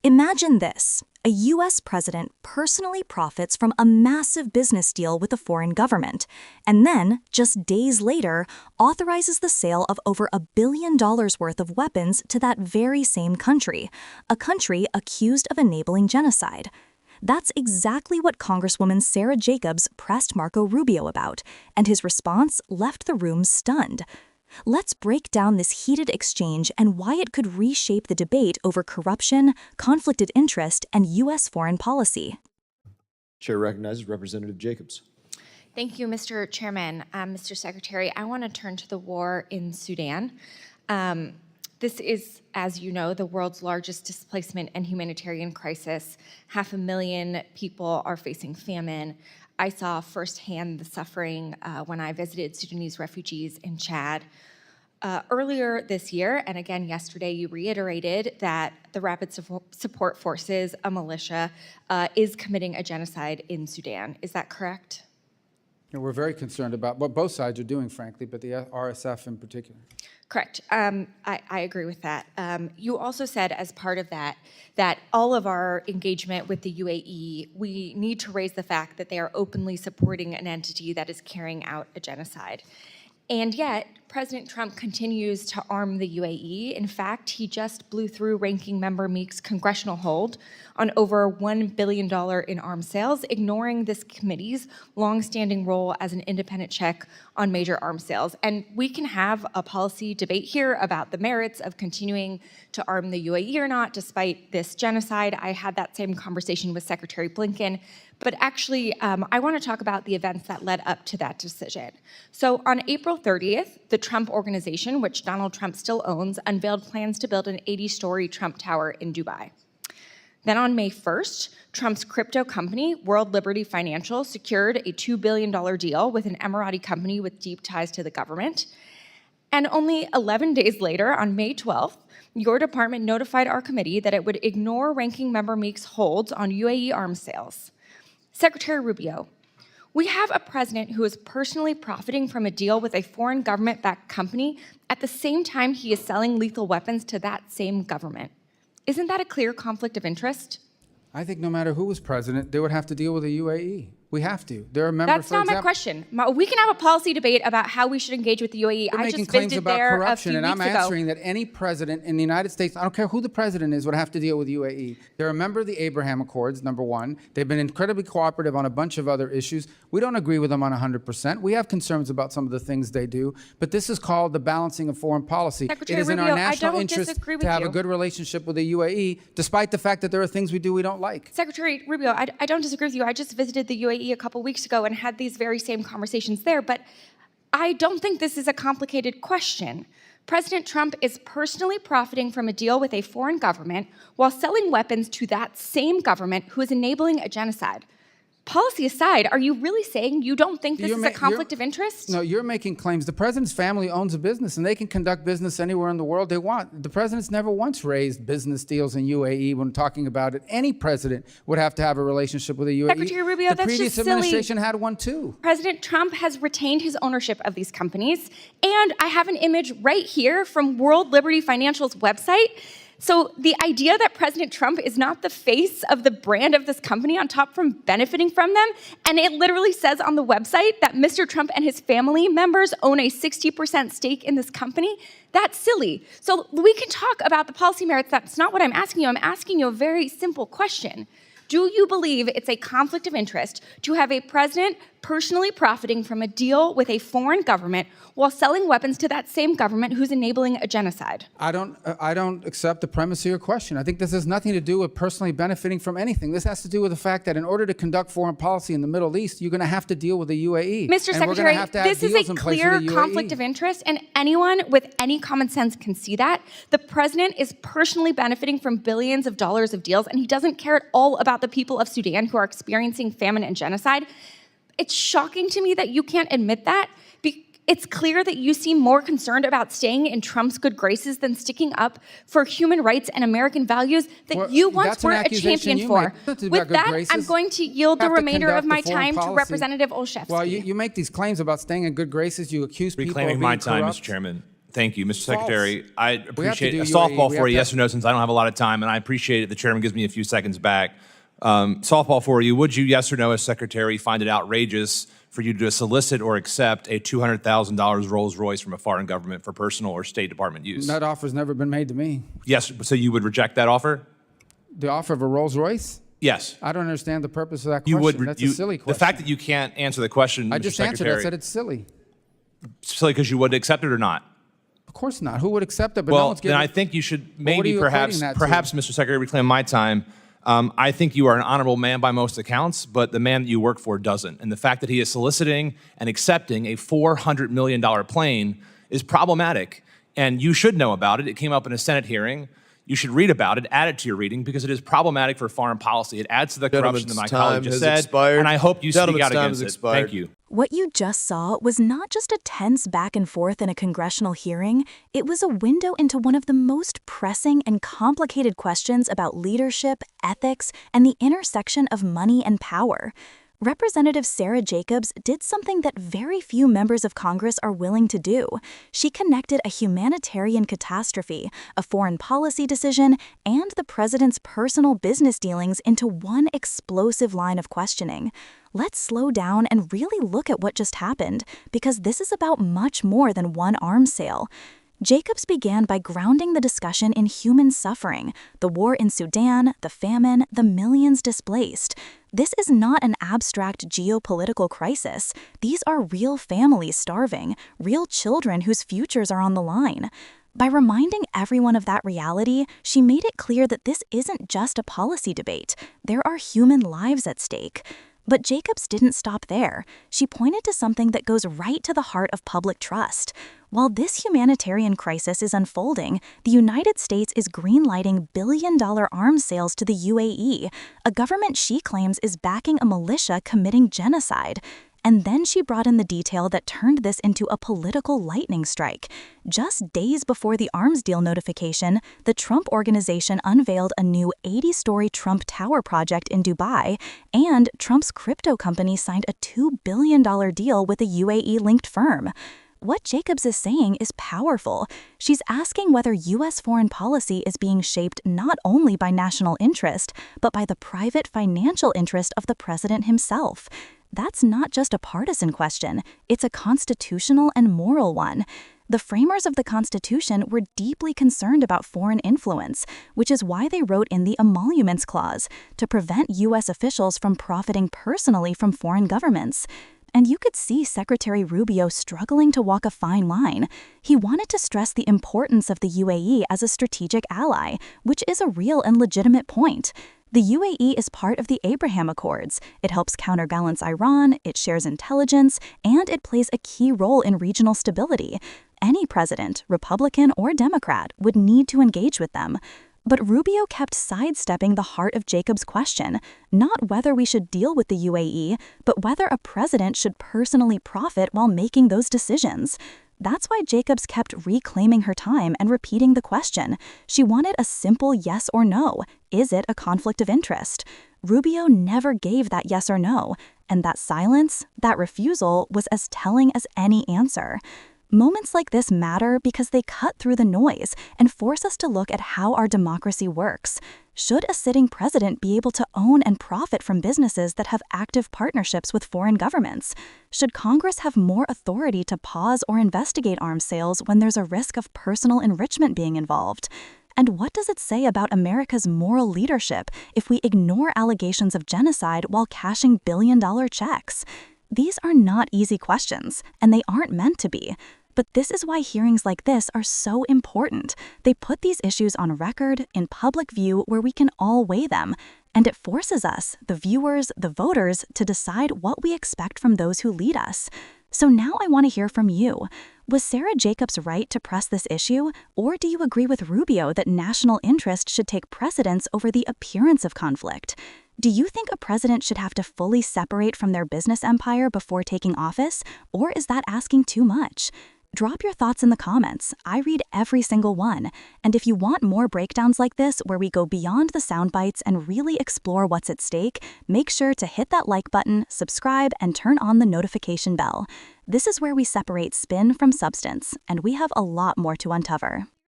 Imagine this. A U.S. president personally profits from a massive business deal with a foreign government, and then, just days later, authorizes the sale of over $1 billion worth of weapons to that very same country, a country accused of enabling genocide. That's exactly what Congresswoman Sara Jacobs pressed Marco Rubio about, and his response left the room stunned. Let's break down this heated exchange and why it could reshape the debate over corruption, conflicted interest, and U.S. foreign policy. Chair recognizes Representative Jacobs. Thank you, Mr. Chairman. Mr. Secretary, I want to turn to the war in Sudan. This is, as you know, the world's largest displacement and humanitarian crisis. 500,000 people are facing famine. I saw firsthand the suffering when I visited Sudanese refugees in Chad. Earlier this year, and again yesterday, you reiterated that the Rapid Support Forces, a militia, is committing a genocide in Sudan. Is that correct? We're very concerned about what both sides are doing, frankly, but the RSF in particular. Correct. I agree with that. You also said as part of that, that all of our engagement with the UAE, we need to raise the fact that they are openly supporting an entity that is carrying out a genocide. And yet, President Trump continues to arm the UAE. In fact, he just blew through Ranking Member Meek's congressional hold on over $1 billion in arms sales, ignoring this committee's longstanding role as an independent check on major arms sales. And we can have a policy debate here about the merits of continuing to arm the UAE or not, despite this genocide. I had that same conversation with Secretary Blinken. But actually, I want to talk about the events that led up to that decision. So on April 30th, the Trump Organization, which Donald Trump still owns, unveiled plans to build an 80-story Trump Tower in Dubai. Then on May 1st, Trump's crypto company, World Liberty Financial, secured a $2 billion deal with an Emirati company with deep ties to the government. And only 11 days later, on May 12th, your department notified our committee that it would ignore Ranking Member Meek's holds on UAE arms sales. Secretary Rubio, we have a president who is personally profiting from a deal with a foreign government-backed company at the same time he is selling lethal weapons to that same government. Isn't that a clear conflict of interest? I think no matter who was president, they would have to deal with the UAE. We have to. They're a member. That's not my question. We can have a policy debate about how we should engage with the UAE. They're making claims about corruption, and I'm answering that any president in the United States, I don't care who the president is, would have to deal with UAE. They're a member of the Abraham Accords, number one. They've been incredibly cooperative on a bunch of other issues. We don't agree with them on 100%. We have concerns about some of the things they do, but this is called the balancing of foreign policy. Secretary it is Rubio, in our national interest to have a good relationship with the UAE, despite the fact that there are things we do we don't like. Secretary Rubio, I don't disagree with you. I just visited the UAE a couple weeks ago and had these very same conversations there, but I don't think this is a complicated question. President Trump is personally profiting from a deal with a foreign government while selling weapons to that same government who is enabling a genocide. Policy aside, are you really saying you don't think this is a conflict of interest? No, you're making claims. The president's family owns a business, and they can conduct business anywhere in the world they want. The president's never once raised business deals in UAE when talking about it. Any president would have to have a relationship with the UAE. Secretary Rubio, that's just silly. The previous administration had one too. President Trump has retained his ownership of these companies, and I have an image right here from World Liberty Financial's website. So the idea that President Trump is not the face of the brand of this company on top from benefiting from them, and it literally says on the website that Mr. Trump and his family members own a 60% stake in this company, that's silly. So we can talk about the policy merits. That's not what I'm asking you. I'm asking you a very simple question. Do you believe it's a conflict of interest to have a president personally profiting from a deal with a foreign government while selling weapons to that same government who's enabling a genocide? I don't accept the premise of your question. I think this has nothing to do with personally benefiting from anything. This has to do with the fact that in order to conduct foreign policy in the Middle East, you're going to have to deal with the UAE. Mr. Secretary, this is a clear conflict of interest, and anyone with any common sense can see that. The president is personally benefiting from billions of dollars of deals, and he doesn't care at all about the people of Sudan who are experiencing famine and genocide. It's shocking to me that you can't admit that. It's clear that you seem more concerned about staying in Trump's good graces than sticking up for human rights and American values that you once were a champion for. With that, I'm going to yield the remainder of my time to Representative Olszewski. Well, you make these claims about staying in good graces. You accuse people of being corrupt. Reclaiming my time, Mr. Chairman. Thank you, Mr. False. Secretary. I We have to appreciate do a UAE. softball We for have you, to- yes or no, since I don't have a lot of time, and I appreciate it. The chairman gives me a few seconds back. Softball for you. Would you, yes or no, as Secretary, find it outrageous for you to solicit or accept a $200,000 Rolls Royce from a foreign government for personal or State Department use? That offer's never been made to me. Yes, so you would reject that offer? The offer of a Rolls Royce? Yes. I don't understand the purpose of that You question. would. That's a silly question. The fact that you can't answer the question, I Mr. just answered it. Secretary, I said it's silly. silly because you would accept it or not? Of course not. Who would accept it? But no Well, one's then giving. I think you should what are maybe you perhaps, equating that to? Mr. Secretary, reclaim my time. I think you are an honorable man by most accounts, but the man that you work for doesn't. And the fact that he is soliciting and accepting a $400 million plane is problematic. And you should know about it. It came up in a Senate hearing. You should read about it, add it to your reading, because it is problematic for foreign policy. It adds to the corruption that my colleague just said. And I hope you speak out against it. Thank you. What you just saw was not just a tense back and forth in a congressional hearing, it was a window into one of the most pressing and complicated questions about leadership, ethics, and the intersection of money and power. Representative Sara Jacobs did something that very few members of Congress are willing to do. She connected a humanitarian catastrophe, a foreign policy decision, and the president's personal business dealings into one explosive line of questioning. Let's slow down and really look at what just happened, because this is about much more than one arms sale. Jacobs began by grounding the discussion in human suffering, the war in Sudan, the famine, the millions displaced. This is not an abstract geopolitical crisis. These are real families starving, real children whose futures are on the line. By reminding everyone of that reality, she made it clear that this isn't just a policy debate. There are human lives at stake. But Jacobs didn't stop there. She pointed to something that goes right to the heart of public trust. While this humanitarian crisis is unfolding, the United States is greenlighting billion-dollar arms sales to the UAE, a government she claims is backing a militia committing genocide. And then she brought in the detail that turned this into a political lightning strike. Just days before the arms deal notification, the Trump Organization unveiled a new 80-story Trump Tower project in Dubai, and Trump's crypto company signed a $2 billion deal with a UAE-linked firm. What Jacobs is saying is powerful. She's asking whether U.S. foreign policy is being shaped not only by national interest, but by the private financial interest of the president himself. That's not just a partisan question, it's a constitutional and moral one. The framers of the Constitution were deeply concerned about foreign influence, which is why they wrote in the Emoluments Clause, to prevent U.S. officials from profiting personally from foreign governments. And you could see Secretary Rubio struggling to walk a fine line. He wanted to stress the importance of the UAE as a strategic ally, which is a real and legitimate point. The UAE is part of the Abraham Accords. It helps counterbalance Iran, it shares intelligence, and it plays a key role in regional stability. Any president, Republican or Democrat, would need to engage with them. But Rubio kept sidestepping the heart of Jacobs' question, not whether we should deal with the UAE, but whether a president should personally profit while making those decisions. That's why Jacobs kept reclaiming her time and repeating the question. She wanted a simple yes or no. Is it a conflict of interest? Rubio never gave that yes or no, and that silence, that refusal, was as telling as any answer. Moments like this matter because they cut through the noise and force us to look at how our democracy works. Should a sitting president be able to own and profit from businesses that have active partnerships with foreign governments? Should Congress have more authority to pause or investigate arms sales when there's a risk of personal enrichment being involved? And what does it say about America's moral leadership if we ignore allegations of genocide while cashing billion-dollar checks? These are not easy questions, and they aren't meant to be. But this is why hearings like this are so important. They put these issues on record, in public view, where we can all weigh them. And it forces us, the viewers, the voters, to decide what we expect from those who lead us. So now I want to hear from you. Was Sara Jacobs right to press this issue, or do you agree with Rubio that national interest should take precedence over the appearance of conflict? Do you think a president should have to fully separate from their business empire before taking office, or is that asking too much? Drop your thoughts in the comments. I read every single one. And if you want more breakdowns like this, where we go beyond the sound bites and really explore what's at stake, make sure to hit that like button, subscribe, and turn on the notification bell. This is where we separate spin from substance, and we have a lot more to uncover.